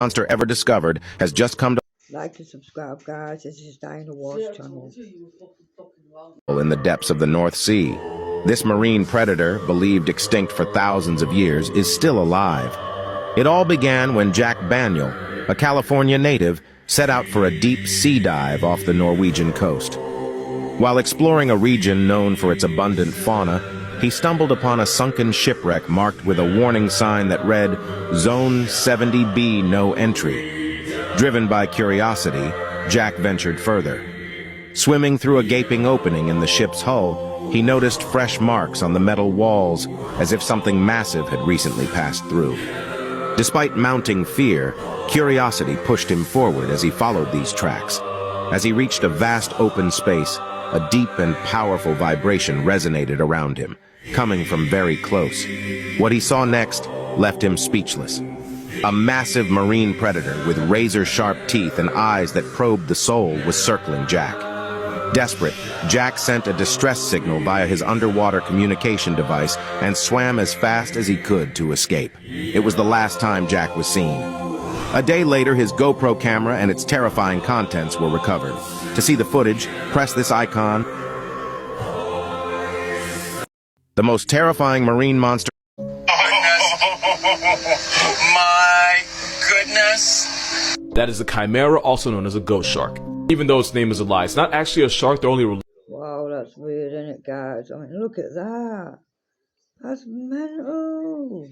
monster ever discovered has just come to Like and subscribe, guys. This is Diana Wars channel. in the depths of the North Sea. This marine predator, believed extinct for thousands of years, is still alive. It all began when Jack Baniel, a California native, set out for a deep sea dive off the Norwegian coast. While exploring a region known for its abundant fauna, he stumbled upon a sunken shipwreck marked with a warning sign that read, Zone 70B No Entry. Driven by curiosity, Jack ventured further. Swimming through a gaping opening in the ship's hull, he noticed fresh marks on the metal walls, as if something massive had recently passed through. Despite mounting fear, curiosity pushed him forward as he followed these tracks. As he reached a vast open space, a deep and powerful vibration resonated around him, coming from very close. What he saw next left him speechless. A massive marine predator with razor-sharp teeth and eyes that probed the soul was circling Jack. Desperate, Jack sent a distress signal via his underwater communication device and swam as fast as he could to escape. It was the last time Jack was seen. A day later, his GoPro camera and its terrifying contents were recovered. To see the footage, press this icon. The most terrifying marine monster. My goodness. That is a chimera, also known as a ghost shark. Even though its name is a lie, it's not actually a shark, they're only Wow, that's weird, isn't it, guys? I mean, look at that. That's mental.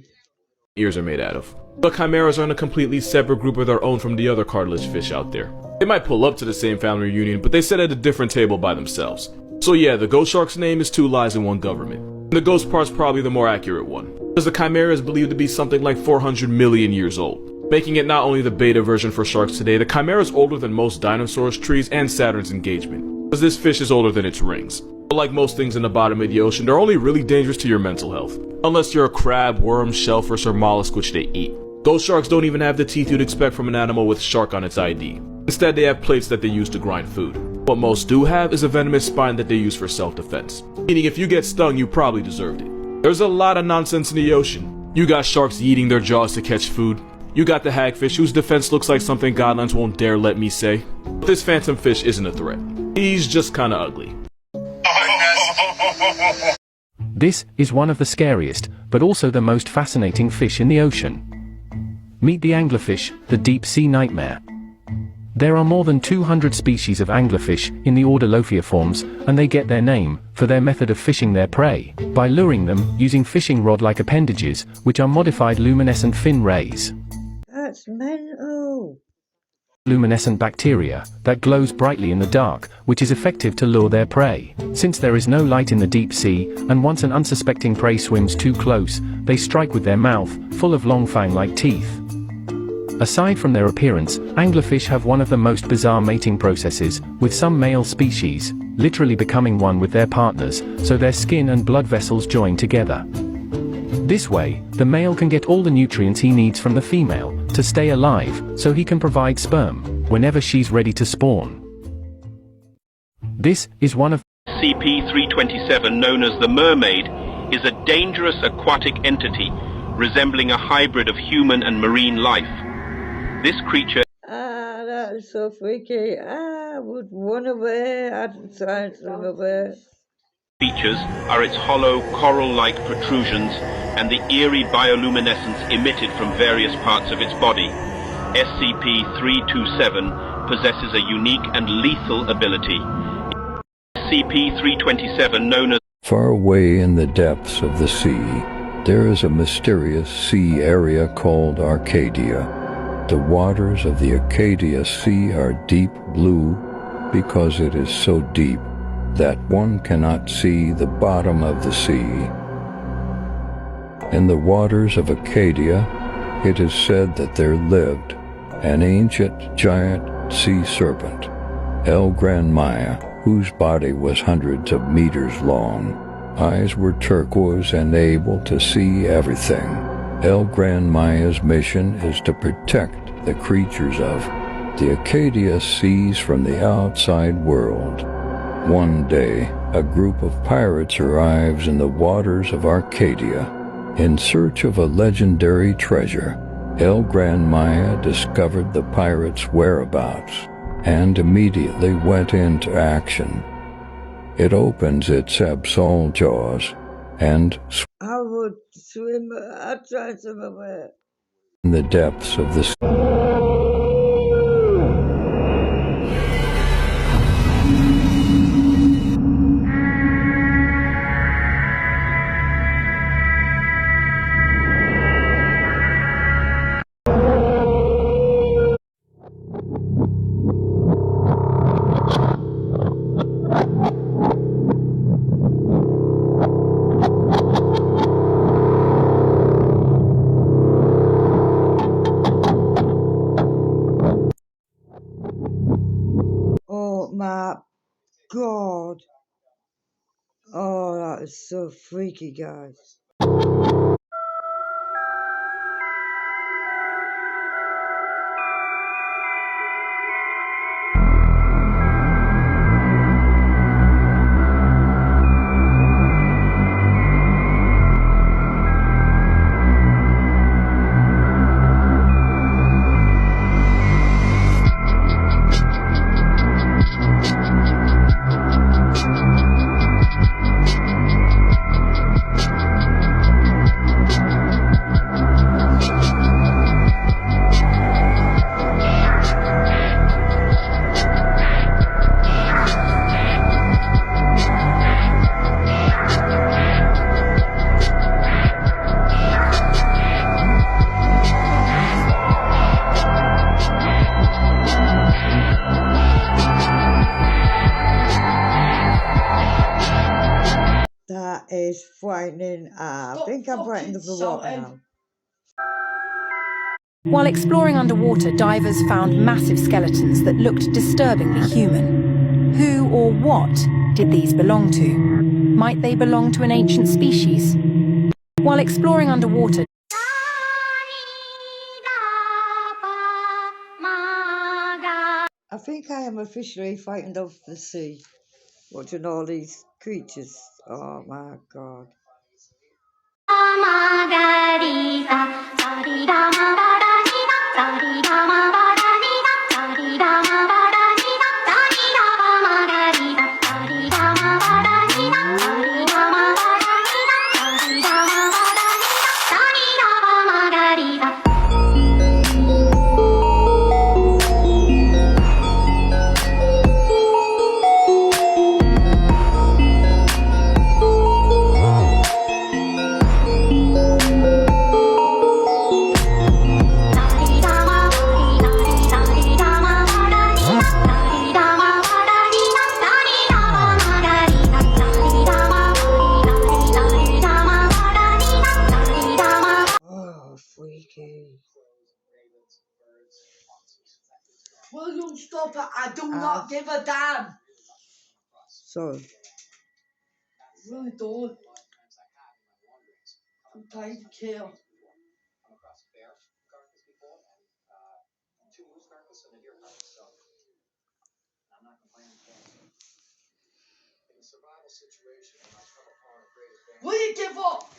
ears are made out of. But chimeras are in a completely separate group of their own from the other cartilage fish out there. They might pull up to the same family reunion, but they sit at a different table by themselves. So yeah, the ghost shark's name is Two Lies and One Government. And the ghost part's probably the more accurate one, because the chimera is believed to be something like 400 million years old, making it not only the beta version for sharks today, the chimera is older than most dinosaurs, trees, and Saturn's engagement, because this fish is older than its rings. But like most things in the bottom of the ocean, they're only really dangerous to your mental health, unless you're a crab, worm, shellfish, or mollusk, which they eat. Ghost sharks don't even have the teeth you'd expect from an animal with shark on its ID. Instead, they have plates that they use to grind food. What most do have is a venomous spine that they use for self-defense, meaning if you get stung, you probably deserved it. There's a lot of nonsense in the ocean. You got sharks eating their jaws to catch food. You got the hagfish, whose defense looks like something Godlands won't dare let me say. But this phantom fish isn't a threat. He's just kinda ugly. This is one of the scariest, but also the most fascinating fish in the ocean. Meet the anglerfish, the deep-sea nightmare. There are more than 200 species of anglerfish in the order Lophiiformes, and they get their name for their method of fishing their prey, by luring them using fishing rod-like appendages, which are modified luminescent fin rays. That's mental. Luminescent bacteria that glows brightly in the dark, which is effective to lure their prey. Since there is no light in the deep sea, and once an unsuspecting prey swims too close, they strike with their mouth, full of long fang-like teeth. Aside from their appearance, anglerfish have one of the most bizarre mating processes, with some male species literally becoming one with their partners, so their skin and blood vessels join together. This way, the male can get all the nutrients he needs from the female to stay alive, so he can provide sperm whenever she's ready to spawn. This is one of SCP-327, known as the Mermaid, is a dangerous aquatic entity resembling a hybrid of human and marine life. This creature That is so freaky. I would run away. I'd try to run away. features are its hollow, coral-like protrusions and the eerie bioluminescence emitted from various parts of its body. SCP-327 possesses a unique and lethal ability. SCP-327, known as Far away in the depths of the sea, there is a mysterious sea area called Arcadia. The waters of the Arcadia Sea are deep blue because it is so deep that one cannot see the bottom of the sea. In the waters of Arcadia, it is said that there lived an ancient giant sea serpent, El Gran Maya, whose body was hundreds of meters long. Eyes were turquoise and able to see everything. El Gran Maya's mission is to protect the creatures of the Arcadia Seas from the outside world. One day, a group of pirates arrives in the waters of Arcadia in search of a legendary treasure. El Gran Maya discovered the pirates' whereabouts and immediately went into action. It opens its Absol jaws and I would swim, I'd try and swim away. in the depths of the sea. Oh my God. Oh, that is so freaky, guys. That is frightening. I think I'm frightened of the water now. While exploring underwater, divers found massive skeletons that looked disturbingly human. Who or what did these belong to? Might they belong to an ancient species? While exploring underwater, I think I am officially frightened of the sea. Watching all these creatures. Oh my God. Oh, freaky. William, stop it. I do not give a damn. So, Really don't. I'm trying to kill. Will you give up?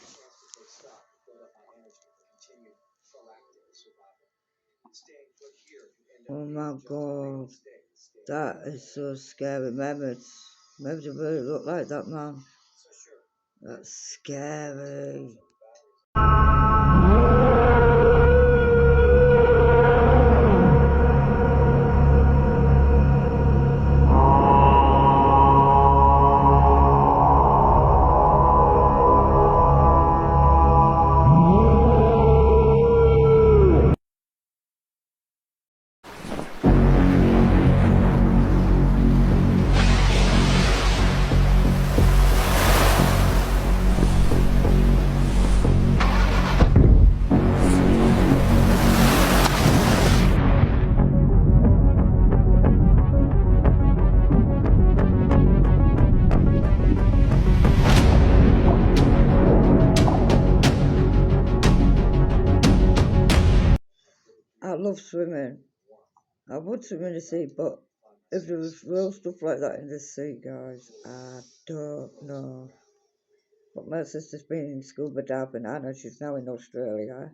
oh my God. That is so scary. Maybe it really look like that, man. That's scary. I love swimming. I would swim in the sea, but if there was real stuff like that in the sea, guys, I don't know. But my sister's been in scuba diving, and she's now in Australia.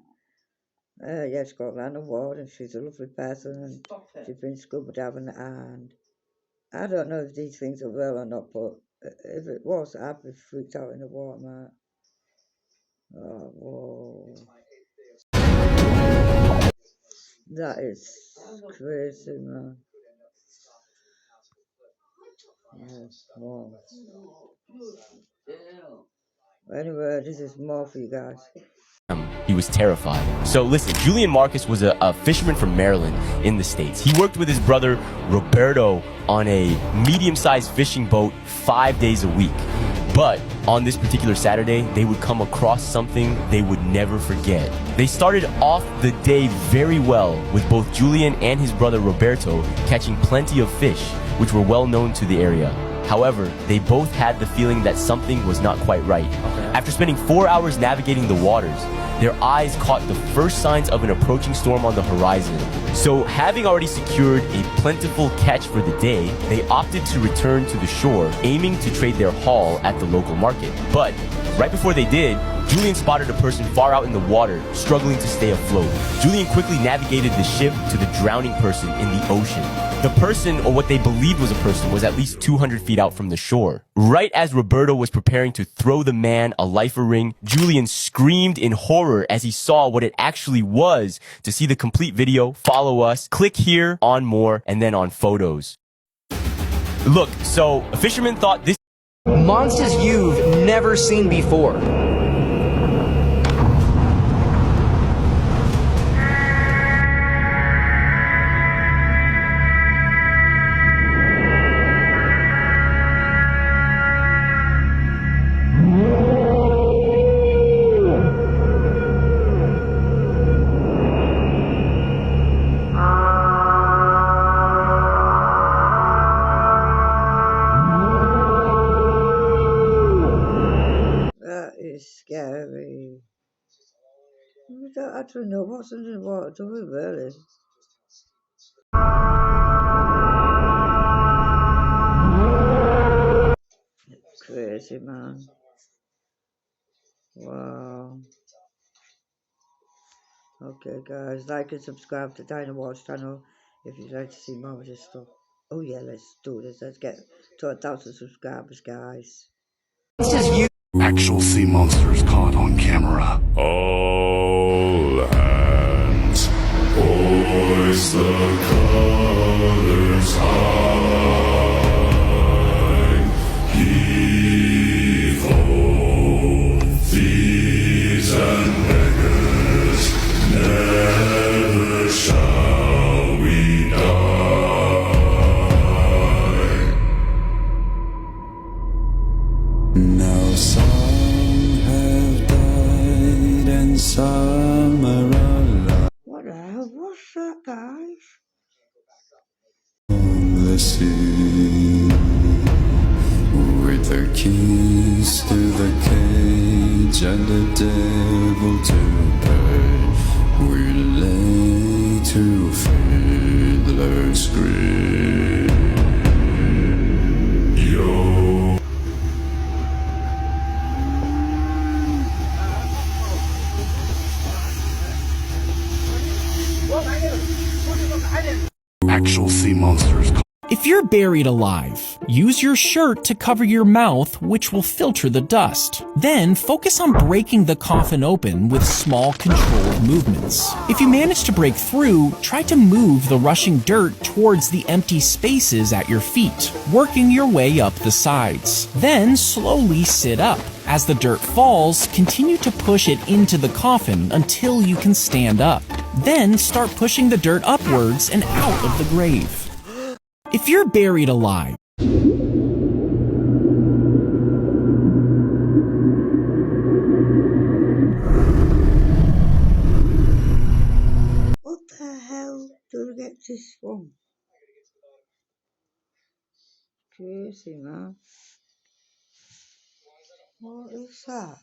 Yeah, she's got an award and she's a lovely person and Stop it. she's been scuba diving and I don't know if these things are real or not, but if it was, I'd be freaked out in the water, mate. Oh, whoa. That is crazy, man. Yes, wow. Anyway, this is more for you guys. He was terrified. So listen, Julian Marcus was a fisherman from Maryland in the States. He worked with his brother Roberto on a medium-sized fishing boat 5 days a week. But on this particular Saturday, they would come across something they would never forget. They started off the day very well, with both Julian and his brother Roberto catching plenty of fish, which were well known to the area. However, they both had the feeling that something was not quite right. After spending 4 hours navigating the waters, their eyes caught the first signs of an approaching storm on the horizon. So, having already secured a plentiful catch for the day, they opted to return to the shore, aiming to trade their haul at the local market. But right before they did, Julian spotted a person far out in the water, struggling to stay afloat. Julian quickly navigated the ship to the drowning person in the ocean. The person, or what they believed was a person, was at least 200 feet out from the shore. Right as Roberto was preparing to throw the man a lifer ring, Julian screamed in horror as he saw what it actually was. To see the complete video, follow us, click here on more, and then on photos. Look, so a fisherman thought this monsters you've never seen before. Scary. We don't actually know what's under the water, do we really? Crazy, man. Wow. Okay, guys, like and subscribe to Dynawatch channel if you'd like to see more of this stuff. Oh yeah, let's do this. Let's get to 1,000 subscribers, guys. Actual sea monsters caught on camera. All hands, hoist the colors high. Heave ho, thieves and beggars, never shall we die. Now some have died and some are alive. What the hell was that, guys? On the sea, with the keys to the cage and the devil to pay, we lay to fiddler's grave. Yo. Actual sea monsters. If you're buried alive, use your shirt to cover your mouth, which will filter the dust. Then focus on breaking the coffin open with small controlled movements. If you manage to break through, try to move the rushing dirt towards the empty spaces at your feet, working your way up the sides. Then slowly sit up. As the dirt falls, continue to push it into the coffin until you can stand up. Then start pushing the dirt upwards and out of the grave. If you're buried alive, What the hell do we get this from? Crazy, man. What is that?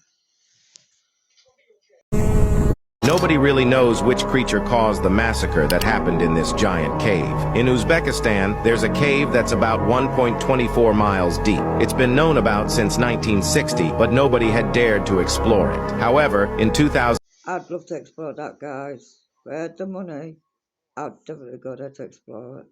Nobody really knows which creature caused the massacre that happened in this giant cave. In Uzbekistan, there's a cave that's about 1.24 miles deep. It's been known about since 1960, but nobody had dared to explore it. However, in 2000... I'd love to explore that, guys. I had the money, I'd definitely go there to explore it.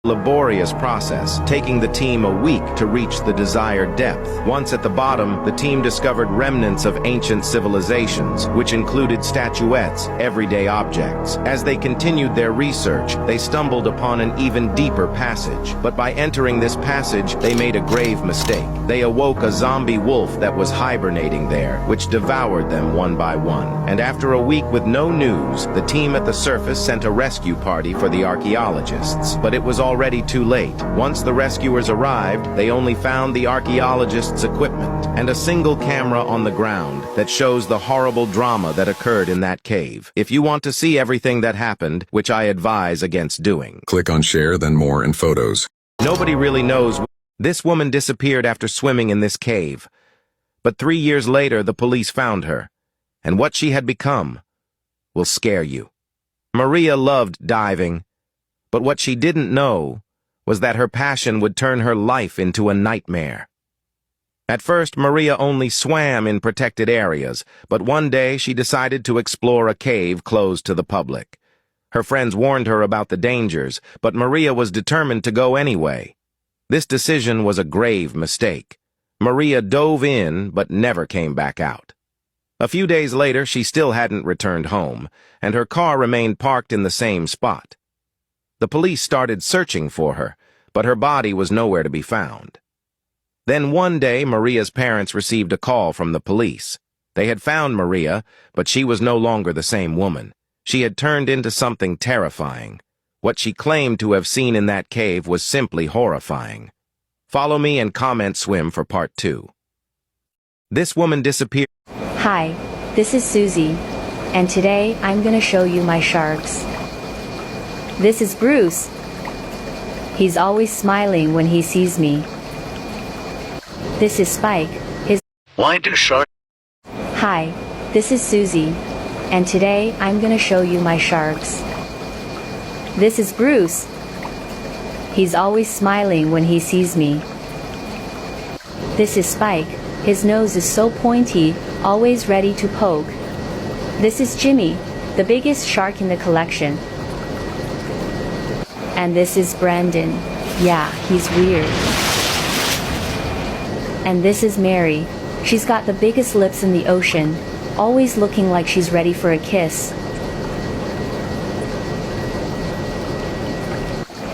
Laborious process, taking the team a week to reach the desired depth. Once at the bottom, the team discovered remnants of ancient civilizations, which included statuettes, everyday objects. As they continued their research, they stumbled upon an even deeper passage. But by entering this passage, they made a grave mistake. They awoke a zombie wolf that was hibernating there, which devoured them one by one. And after a week with no news, the team at the surface sent a rescue party for the archaeologists. But it was already too late. Once the rescuers arrived, they only found the archaeologists' equipment and a single camera on the ground that shows the horrible drama that occurred in that cave. If you want to see everything that happened, which I advise against doing. Click on share, then more and photos. Nobody really knows. This woman disappeared after swimming in this cave. But 3 years later, the police found her. And what she had become will scare you. Maria loved diving. But what she didn't know was that her passion would turn her life into a nightmare. At first, Maria only swam in protected areas, but one day she decided to explore a cave closed to the public. Her friends warned her about the dangers, but Maria was determined to go anyway. This decision was a grave mistake. Maria dove in, but never came back out. A few days later, she still hadn't returned home, and her car remained parked in the same spot. The police started searching for her, but her body was nowhere to be found. Then one day, Maria's parents received a call from the police. They had found Maria, but she was no longer the same woman. She had turned into something terrifying. What she claimed to have seen in that cave was simply horrifying. Follow me and comment swim for part 2. This woman disappeared. Hi, this is Susie, and today I'm gonna show you my sharks. This is Bruce. He's always smiling when he sees me. This is Spike. Why do sharks? Hi, this is Susie, and today I'm gonna show you my sharks. This is Bruce. He's always smiling when he sees me. This is Spike. His nose is so pointy, always ready to poke. This is Jimmy, the biggest shark in the collection. And this is Brandon. Yeah, he's weird. And this is Mary. She's got the biggest lips in the ocean, always looking like she's ready for a kiss.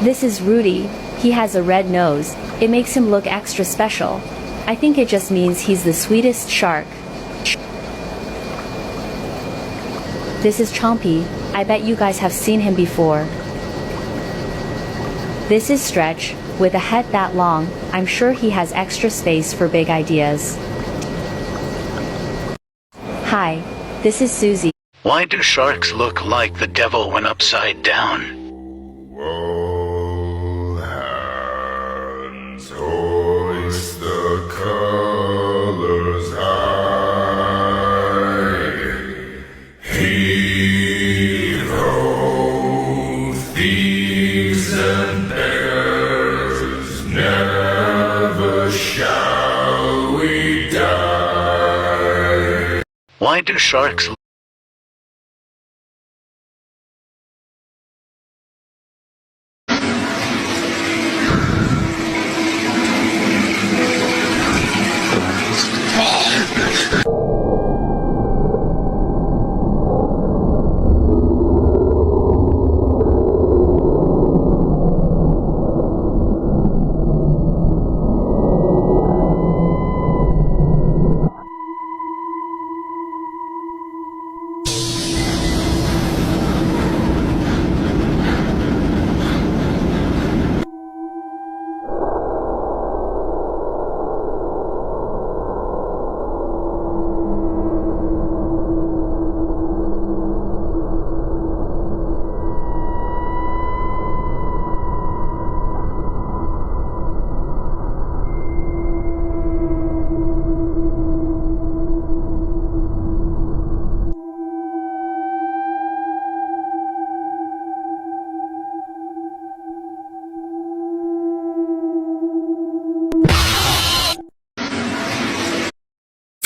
This is Rudy. He has a red nose. It makes him look extra special. I think it just means he's the sweetest shark. This is Chompy. I bet you guys have seen him before. This is Stretch. With a head that long, I'm sure he has extra space for big ideas. Hi, this is Susie. Why do sharks look like the devil when upside down? All hands hoist the colors high. Heave ho, thieves and beggars, never shall we die. Why do sharks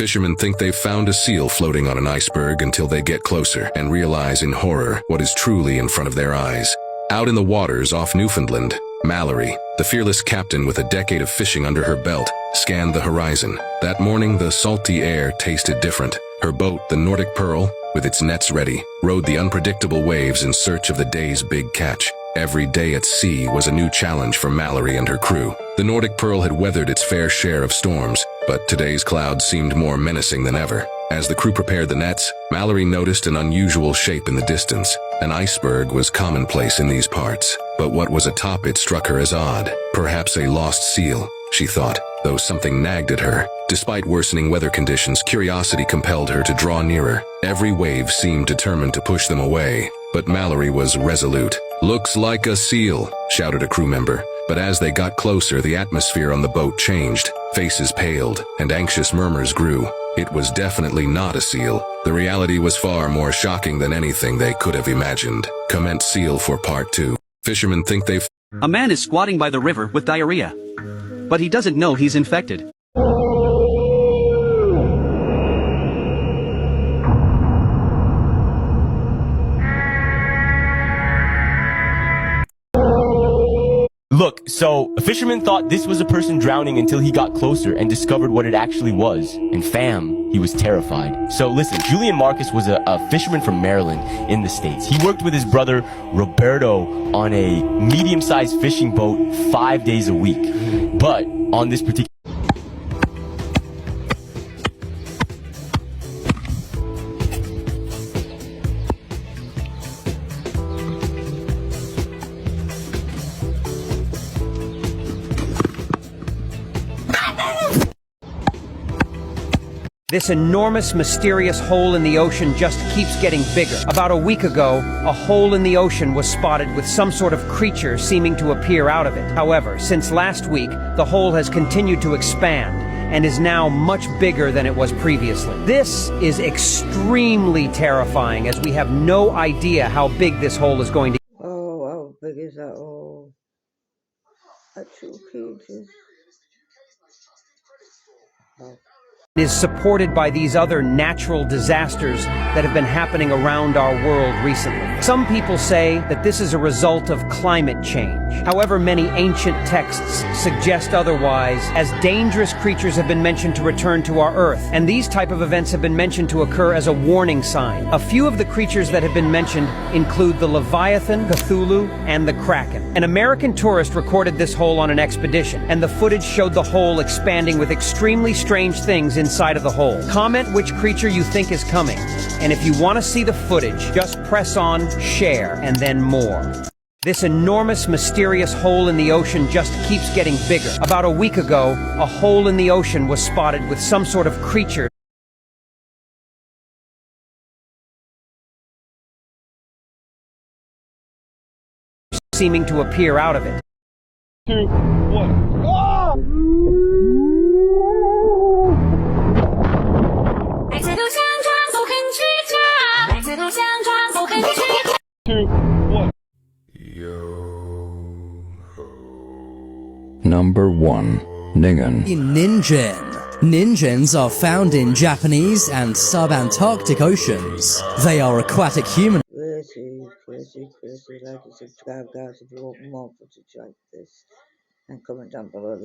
Fishermen think they've found a seal floating on an iceberg until they get closer and realize in horror what is truly in front of their eyes. Out in the waters off Newfoundland, Mallory, the fearless captain with a decade of fishing under her belt, scanned the horizon. That morning, the salty air tasted different. Her boat, the Nordic Pearl, with its nets ready, rode the unpredictable waves in search of the day's big catch. Every day at sea was a new challenge for Mallory and her crew. The Nordic Pearl had weathered its fair share of storms, but today's clouds seemed more menacing than ever. As the crew prepared the nets, Mallory noticed an unusual shape in the distance. An iceberg was commonplace in these parts, but what was atop it struck her as odd. Perhaps a lost seal, she thought, though something nagged at her. Despite worsening weather conditions, curiosity compelled her to draw nearer. Every wave seemed determined to push them away, but Mallory was resolute. "Looks like a seal," shouted a crew member. But as they got closer, the atmosphere on the boat changed. Faces paled, and anxious murmurs grew. It was definitely not a seal. The reality was far more shocking than anything they could have imagined. Comment seal for part 2. Fishermen think they've... A man is squatting by the river with diarrhea, but he doesn't know he's infected. Look, so a fisherman thought this was a person drowning until he got closer and discovered what it actually was. And fam, he was terrified. So listen, Julian Marcus was a fisherman from Maryland in the States. He worked with his brother Roberto on a medium-sized fishing boat 5 days a week. But on this particular... This enormous, mysterious hole in the ocean just keeps getting bigger. About a week ago, a hole in the ocean was spotted with some sort of creature seeming to appear out of it. However, since last week, the hole has continued to expand and is now much bigger than it was previously. This is extremely terrifying, as we have no idea how big this hole is going to be. Oh, how big is that hole? Actual creatures. Oh. Is supported by these other natural disasters that have been happening around our world recently. Some people say that this is a result of climate change. However, many ancient texts suggest otherwise, as dangerous creatures have been mentioned to return to our Earth, and these type of events have been mentioned to occur as a warning sign. A few of the creatures that have been mentioned include the Leviathan, Cthulhu, and the Kraken. An American tourist recorded this hole on an expedition, and the footage showed the hole expanding with extremely strange things inside of the hole. Comment which creature you think is coming, and if you want to see the footage, just press on share and then more. This enormous, mysterious hole in the ocean just keeps getting bigger. About a week ago, a hole in the ocean was spotted with some sort of creature seeming to appear out of it. 2, 1. Oh! Number 1. Ningen. Ningen. Ningens are found in Japanese and subantarctic oceans. They are aquatic human. Crazy, like and subscribe, guys, if you want more footage like this. And comment down below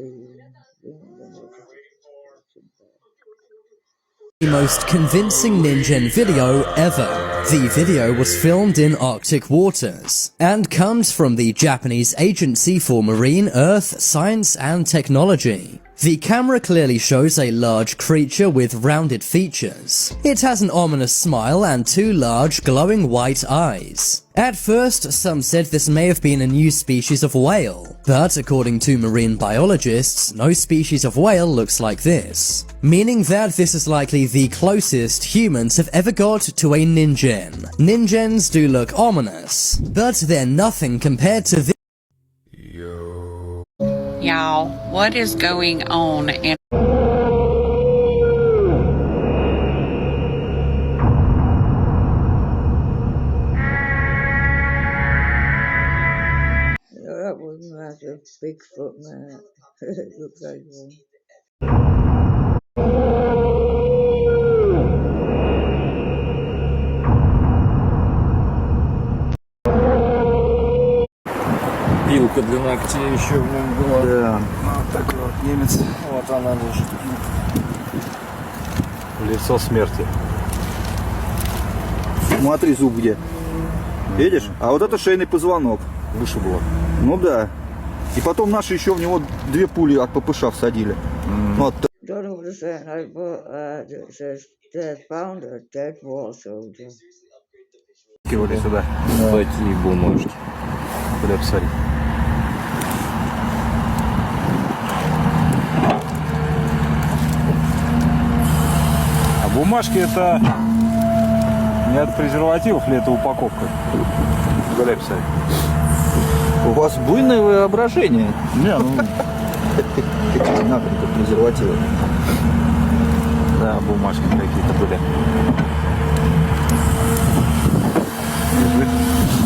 The most convincing Ningen video ever. The video was filmed in Arctic waters and comes from the Japanese Agency for Marine, Earth, Science and Technology. The camera clearly shows a large creature with rounded features. It has an ominous smile and 2 large glowing white eyes. At first, some said this may have been a new species of whale, but according to marine biologists, no species of whale looks like this, meaning that this is likely the closest humans have ever got to a ningen. Ningens do look ominous, but they're nothing compared to this. Y'all, what is going on? And that was massive Bigfoot, man. It looks like one. Пилка для ногтей еще в нем была. Да. Вот такой вот немец. Вот она лежит. Лицо смерти. Смотри, зуб где. Видишь? А вот это шейный позвонок. Выше было. Ну да. И потом наши еще в него 2 пули от ППШ всадили. Вот. Don't understand, like, but it says they found a dead war soldier. Кивали сюда. Такие бумажки. Куда посмотреть? А бумажки это не от презервативов ли это упаковка? Куда посмотреть? У вас буйное воображение. Не, ну... Нахрен как презервативы. Да, бумажки какие-то были.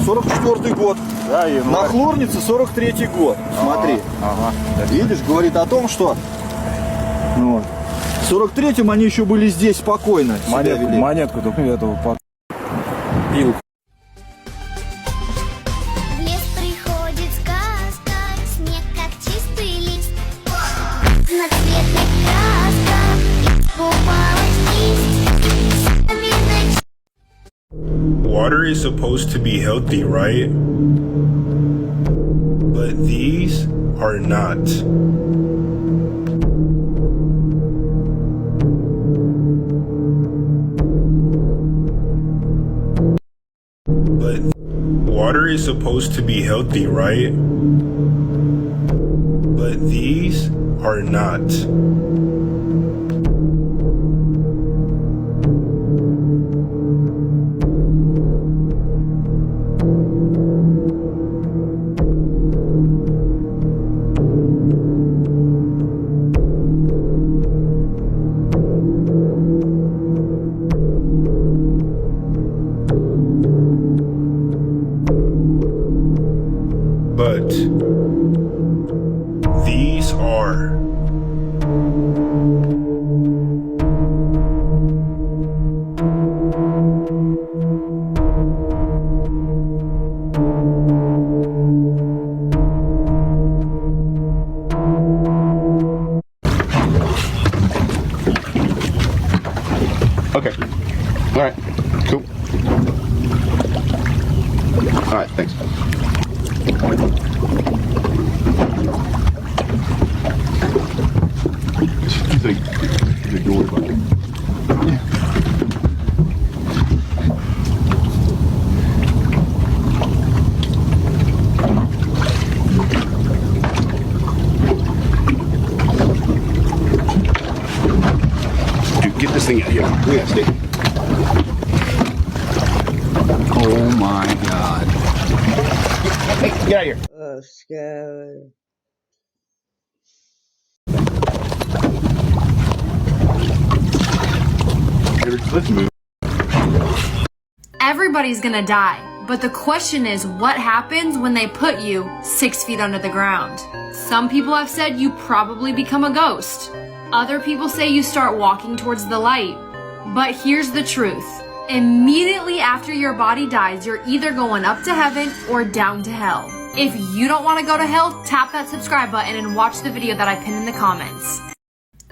44-й год. Да, январь. На Хлорнице 43-й год. Смотри. Ага. Видишь, говорит о том, что ну, в 43-м они еще были здесь спокойно. Монетку только этого пилку. В лес приходит сказка, снег как чистый лист. Разноцветных красках искупалась лист. Water is supposed to be healthy, right? But these are not. But water is supposed to be healthy, right? But these are not. But these are. Okay. All right. Cool. All right. Thanks. You think you're worried about it? Yeah. Dude, get this thing out of here. We gotta stay. Oh my God. Hey, get out of here. Oh, scary. Let's move. Everybody's gonna die, but the question is what happens when they put you 6 feet under the ground? Some people have said you probably become a ghost. Other people say you start walking towards the light. But here's the truth. Immediately after your body dies, you're either going up to heaven or down to hell. If you don't want to go to hell, tap that subscribe button and watch the video that I pinned in the comments.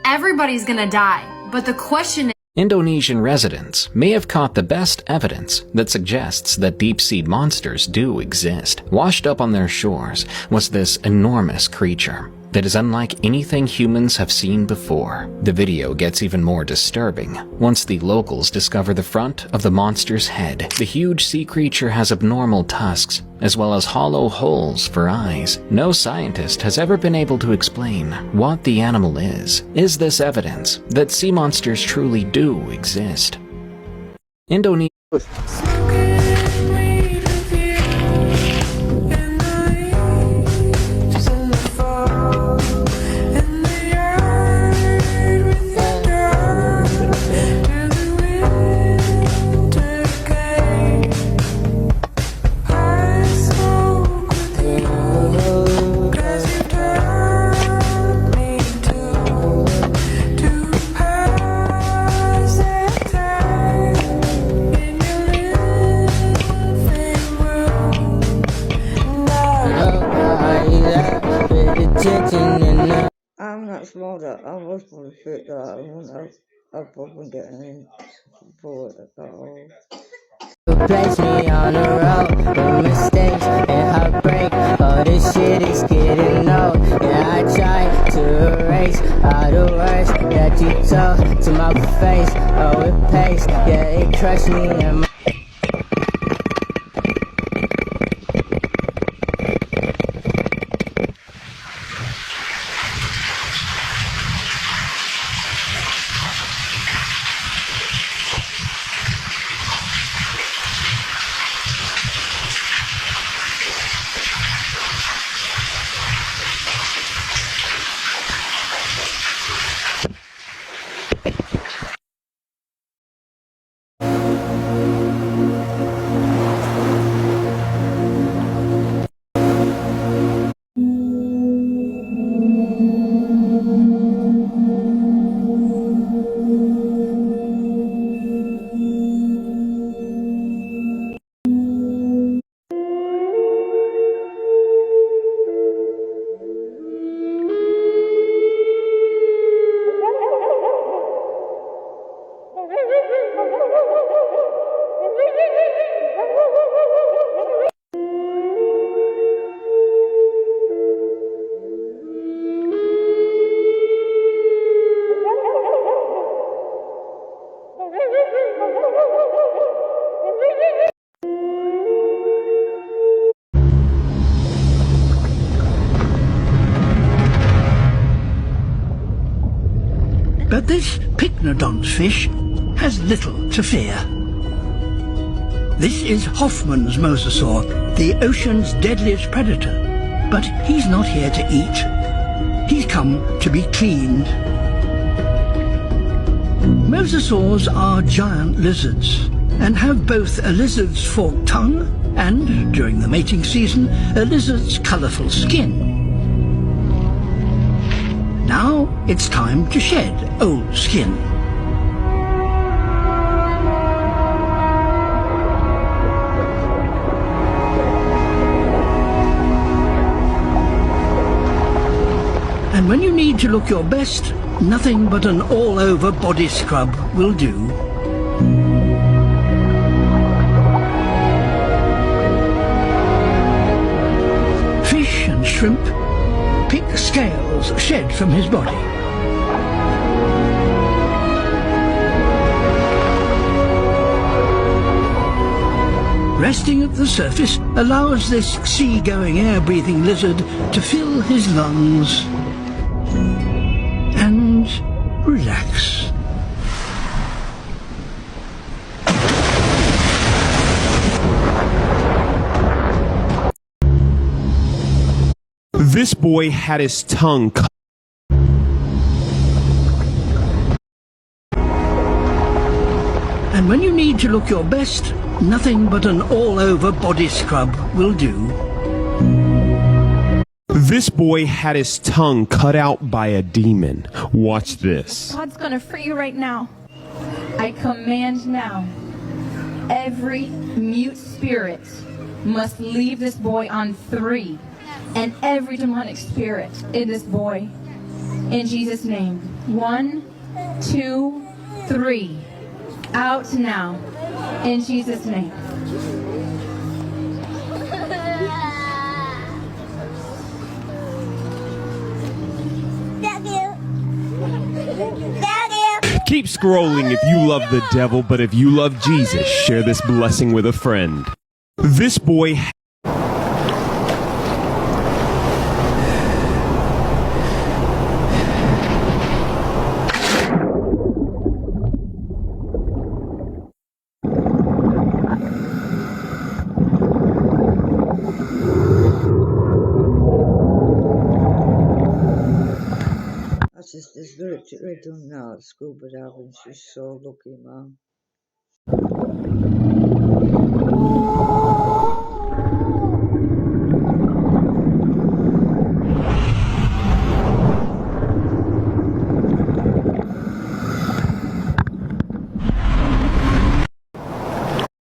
Everybody's gonna die, but the question is Indonesian residents may have caught the best evidence that suggests that deep-sea monsters do exist. Washed up on their shores was this enormous creature that is unlike anything humans have seen before. The video gets even more disturbing once the locals discover the front of the monster's head. The huge sea creature has abnormal tusks, as well as hollow holes for eyes. No scientist has ever been able to explain what the animal is. Is this evidence that sea monsters truly do exist? Indonesia. I'm that small that I was probably fit that I wouldn't have problem getting in for it at all. Place me on the road with mistakes and heartbreak. Oh, this shit is getting old. Yeah, I try to erase all the words that you told to my face. Oh, it pays, yeah, it crushed me and my But this pycnodont fish has little to fear. This is Hoffman's mosasaur, the ocean's deadliest predator. But he's not here to eat. He's come to be cleaned. Mosasaurs are giant lizards and have both a lizard's forked tongue and, during the mating season, a lizard's colourful skin. Now it's time to shed old skin. And when you need to look your best, nothing but an all-over body scrub will do. Fish and shrimp pick scales shed from his body. Resting at the surface allows this sea-going, air-breathing lizard to fill his lungs and relax. This boy had his tongue cut. And when you need to look your best, nothing but an all-over body scrub will do. This boy had his tongue cut out by a demon. Watch this. God's gonna free you right now. I command now, every mute spirit must leave this boy on 3. And every demonic spirit in this boy, in Jesus' name. 1, 2, 3. Out now, in Jesus' name. Keep scrolling if you love the devil, but if you love Jesus, share this blessing with a friend. This boy... It's literally done now at scuba diving. She's so lucky, man.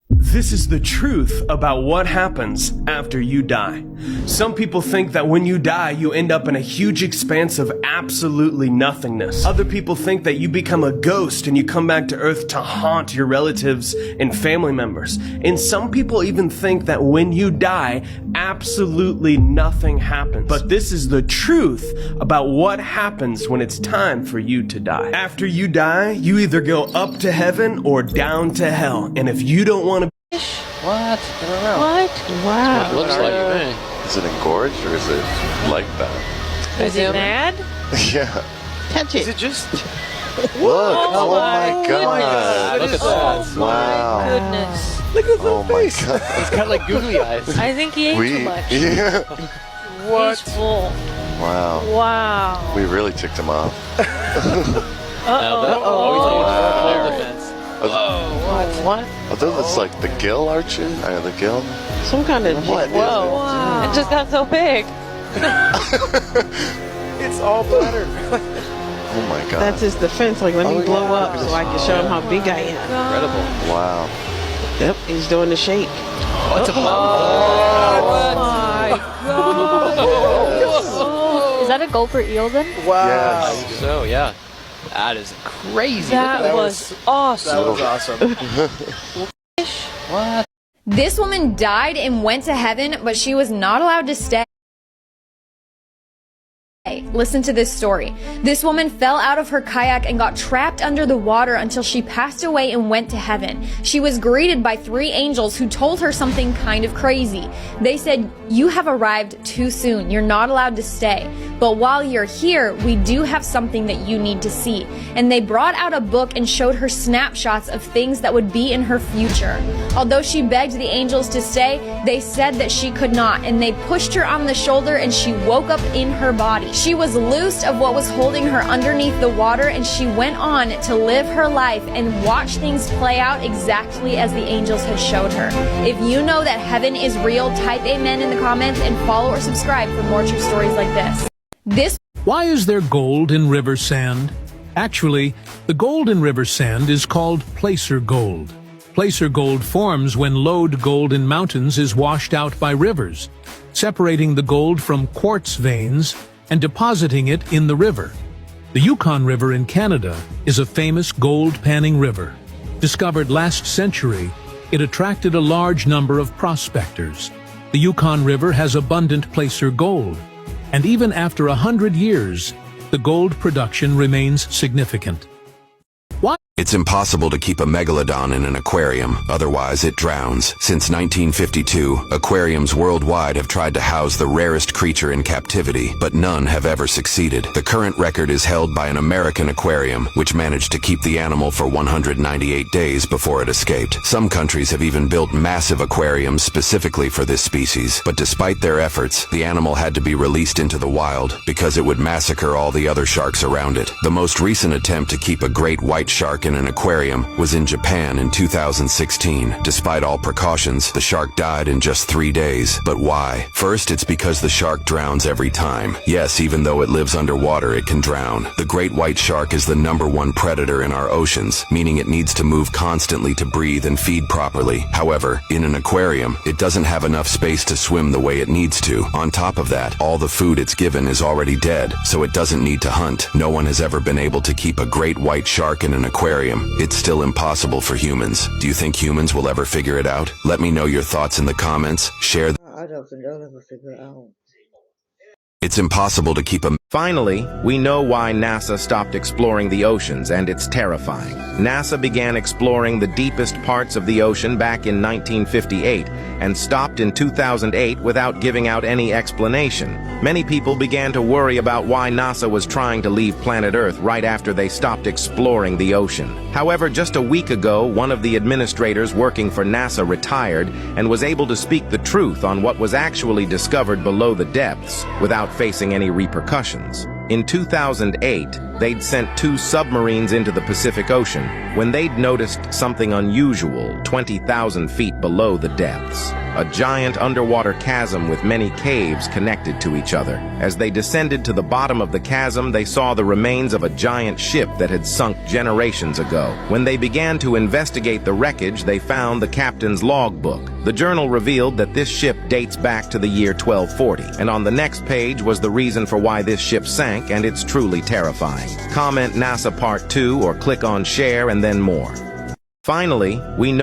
This is the truth about what happens after you die. Some people think that when you die, you end up in a huge expanse of absolutely nothingness. Other people think that you become a ghost and you come back to Earth to haunt your relatives and family members. And some people even think that when you die, absolutely nothing happens. But this is the truth about what happens when it's time for you to die. After you die, you either go up to heaven or down to hell. And if you don't want to... What? I don't know. What? Wow. It looks like me. Is it engorged or is it like that? Is it mad? Yeah. Touch it. Is it just... Look! Oh my god! Look at that! Wow! Goodness. Look at the face! God. He's got like googly eyes. I think he ate too much. Yeah. What? He's full. Wow. Wow. We really ticked him off. What? Are those like the gill arches? The gill? Some kind of... What? Whoa. Wow. It just got so big. It's all bladder. Oh my god. That's his defense. Like, let me blow up so I can show him how big I am. Incredible. Wow. Yep, he's doing the shake. What's a Oh my god. Is that a gulper eel then? Wow. Yes. I think so, yeah. That is crazy. That was awesome. That was awesome. What? This woman died and went to heaven, but she was not allowed to stay. Listen to this story. This woman fell out of her kayak and got trapped under the water until she passed away and went to heaven. She was greeted by 3 angels who told her something kind of crazy. They said, "You have arrived too soon. You're not allowed to stay. But while you're here, we do have something that you need to see." And they brought out a book and showed her snapshots of things that would be in her future. Although she begged the angels to stay, they said that she could not, and they pushed her on the shoulder and she woke up in her body. She was loosed of what was holding her underneath the water, and she went on to live her life and watch things play out exactly as the angels had showed her. If you know that heaven is real, type amen in the comments and follow or subscribe for more true stories like this. Why is there gold in river sand? Actually, the gold in river sand is called placer gold. Placer gold forms when lode gold in mountains is washed out by rivers, separating the gold from quartz veins and depositing it in the river. The Yukon River in Canada is a famous gold panning river. Discovered last century, it attracted a large number of prospectors. The Yukon River has abundant placer gold, and even after 100 years, the gold production remains significant. Why? It's impossible to keep a megalodon in an aquarium, otherwise it drowns. Since 1952, aquariums worldwide have tried to house the rarest creature in captivity, but none have ever succeeded. The current record is held by an American aquarium, which managed to keep the animal for 198 days before it escaped. Some countries have even built massive aquariums specifically for this species, but despite their efforts, the animal had to be released into the wild because it would massacre all the other sharks around it. The most recent attempt to keep a great white shark in an aquarium was in Japan in 2016. Despite all precautions, the shark died in just 3 days. But why? First, it's because the shark drowns every time. Yes, even though it lives underwater, it can drown. The great white shark is the #1 predator in our oceans, meaning it needs to move constantly to breathe and feed properly. However, in an aquarium, it doesn't have enough space to swim the way it needs to. On top of that, all the food it's given is already dead, so it doesn't need to hunt. No one has ever been able to keep a great white shark in an aquarium. It's still impossible for humans. Do you think humans will ever figure it out? Let me know your thoughts in the comments. Share. I don't think I'll ever figure it out. It's impossible to keep a... Finally, we know why NASA stopped exploring the oceans, and it's terrifying. NASA began exploring the deepest parts of the ocean back in 1958 and stopped in 2008 without giving out any explanation. Many people began to worry about why NASA was trying to leave planet Earth right after they stopped exploring the ocean. However, just a week ago, one of the administrators working for NASA retired and was able to speak the truth on what was actually discovered below the depths without facing any repercussions. In 2008, they'd sent 2 submarines into the Pacific Ocean when they'd noticed something unusual 20,000 feet below the depths. A giant underwater chasm with many caves connected to each other. As they descended to the bottom of the chasm, they saw the remains of a giant ship that had sunk generations ago. When they began to investigate the wreckage, they found the captain's logbook. The journal revealed that this ship dates back to the year 1240, and on the next page was the reason for why this ship sank, and it's truly terrifying. Comment NASA Part 2 or click on share and then more. Finally, we know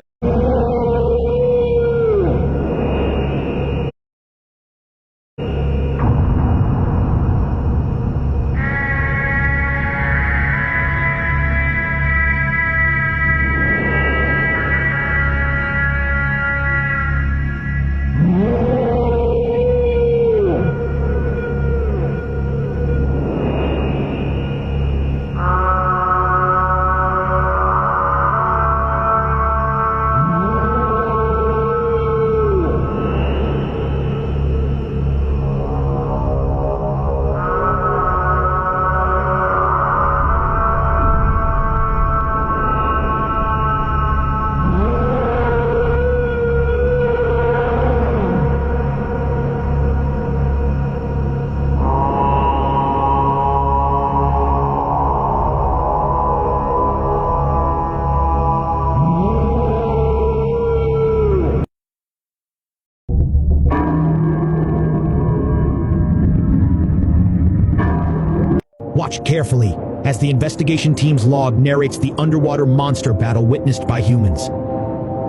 Watch carefully as the investigation team's log narrates the underwater monster battle witnessed by humans.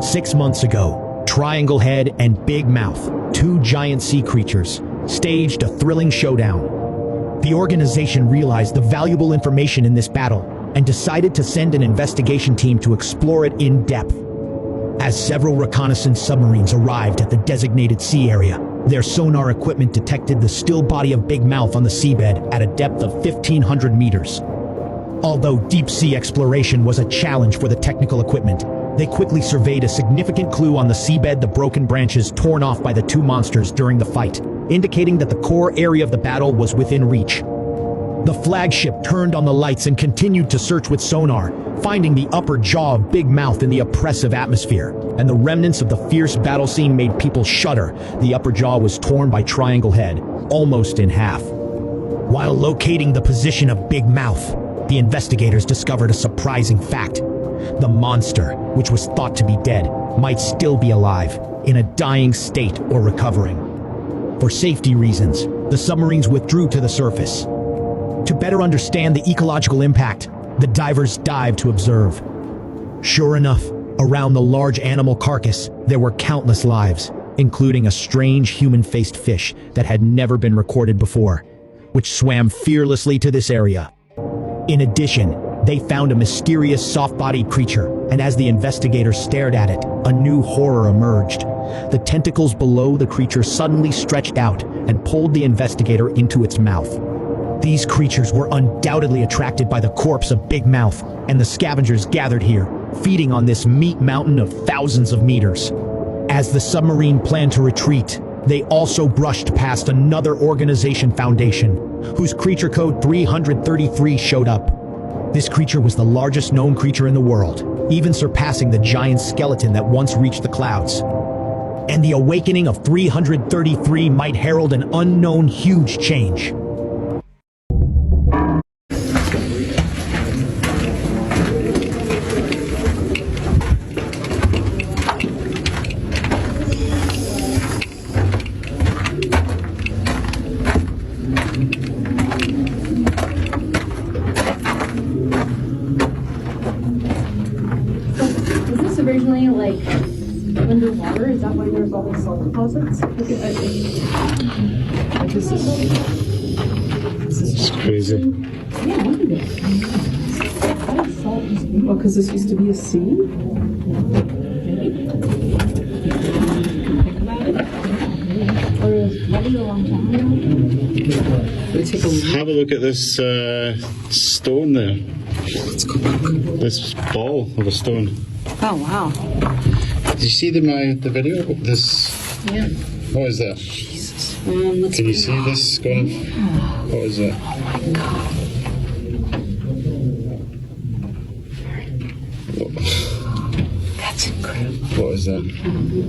6 months ago, Triangle Head and Big Mouth, 2 giant sea creatures, staged a thrilling showdown. The organization realized the valuable information in this battle and decided to send an investigation team to explore it in depth. As several reconnaissance submarines arrived at the designated sea area, their sonar equipment detected the still body of Big Mouth on the seabed at a depth of 1,500 meters. Although deep-sea exploration was a challenge for the technical equipment, they quickly surveyed a significant clue on the seabed: the broken branches torn off by the 2 monsters during the fight, indicating that the core area of the battle was within reach. The flagship turned on the lights and continued to search with sonar, finding the upper jaw of Big Mouth in the oppressive atmosphere, and the remnants of the fierce battle scene made people shudder. The upper jaw was torn by Triangle Head, almost in half. While locating the position of Big Mouth, the investigators discovered a surprising fact. The monster, which was thought to be dead, might still be alive, in a dying state or recovering. For safety reasons, the submarines withdrew to the surface. To better understand the ecological impact, the divers dived to observe. Sure enough, around the large animal carcass, there were countless lives, including a strange human-faced fish that had never been recorded before, which swam fearlessly to this area. In addition, they found a mysterious soft-bodied creature, and as the investigators stared at it, a new horror emerged. The tentacles below the creature suddenly stretched out and pulled the investigator into its mouth. These creatures were undoubtedly attracted by the corpse of Big Mouth, and the scavengers gathered here, feeding on this meat mountain of thousands of meters. As the submarine planned to retreat, they also brushed past another organization foundation, whose creature code 333 showed up. This creature was the largest known creature in the world, even surpassing the giant skeleton that once reached the clouds. And the awakening of 333 might herald an unknown huge change. Originally, like, underwater? Is that why there's all these salt deposits? Look at that. Like, this is crazy. Yeah, look at it. How did salt just... Oh, because this used to be a sea? Maybe. Think about it. Or it was probably a long time ago. Have a look at this stone there. Let's go back. This ball of a stone. Oh, wow. Did you see the video? This. Yeah. What is that? Jesus. Can you see this going? Yeah. What is that? Oh my God. is that?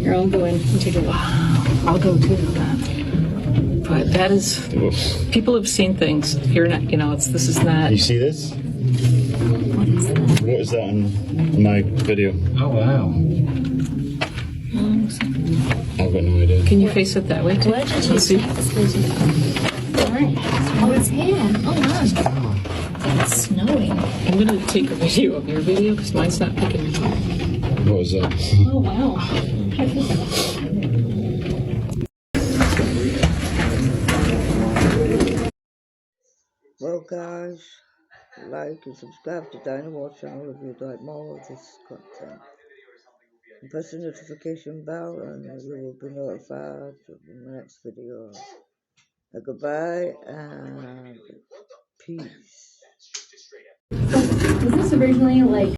Here, I'll go in and take a look. I'll go too. But that is, people have seen things. You're not, this is not. You see this? What is that on my video? Oh, wow. I've got no idea. Can you face it that way too? Let's see. Oh, it's here. Oh, wow. It's snowing. I'm going to take a video of your video because mine's not picking it up. What was that? Oh, wow. Well, guys, like and subscribe to Dynawar channel if you'd like more of this content. And press the notification bell and you will be notified of the next video. Goodbye and peace. Was this originally like